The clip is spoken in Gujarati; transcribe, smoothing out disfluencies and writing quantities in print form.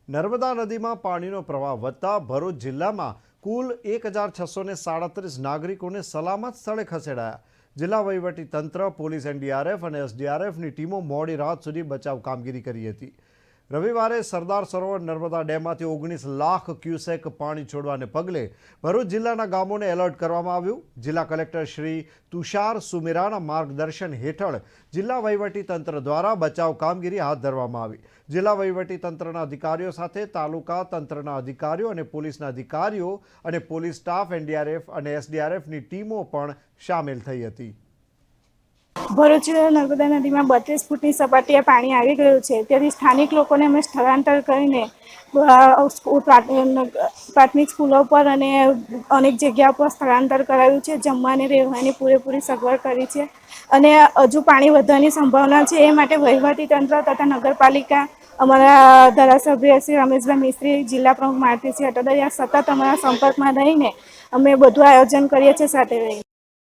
નર્મદા નદીમાં પાણીનો પ્રવાહ વધતા ભરૂચ જિલ્લામાં કુલ 1637 નાગરિકોને સલામત સ્થળે ખસેડાયા। જિલ્લા વહીવટી તંત્ર, પોલીસ, એનડીઆરએફ અને એસડીઆરએફની ટીમો મોડી રાત સુધી બચાવ કામગીરી કરી હતી। રવિવારે સરદાર સરોવર નર્મદા ડેમમાંથી 19 લાખ ક્યુસેક પાણી છોડવાને પગલે ભરૂચ જિલ્લાના ગામોને એલર્ટ કરવામાં આવ્યું। જિલ્લા કલેક્ટર શ્રી તુષાર સુમેરાના માર્ગદર્શન હેઠળ જિલ્લા વહીવટી તંત્ર દ્વારા બચાવ કામગીરી હાથ ધરવામાં આવી। જિલ્લા વહીવટી તંત્રના અધિકારીઓ સાથે તાલુકા તંત્રના અધિકારીઓ અને પોલીસના અધિકારીઓ અને પોલીસ સ્ટાફ, એનડીઆરએફ અને એસડીઆરએફની ટીમો પણ સામેલ થઈ હતી। ભરૂચ નર્મદા નદીમાં 32 ફૂટની સપાટીએ પાણી આવી ગયું છે, તેથી સ્થાનિક લોકોને અમે સ્થળાંતર કરીને પ્રાથમિક સ્કૂલો પર અને અનેક જગ્યા પર સ્થળાંતર કરાવ્યું છે। જમવાની, રહેવાની પૂરેપૂરી સગવડ કરી છે અને હજુ પાણી વધવાની સંભાવના છે। એ માટે વહીવટીતંત્ર તથા નગરપાલિકા, અમારા ધારાસભ્ય શ્રી રમેશભાઈ મિસ્ત્રી, જિલ્લા પ્રમુખ માલતીસિંહ અટોદરિયા સતત અમારા સંપર્કમાં રહીને અમે બધું આયોજન કરીએ છીએ સાથે રહીને।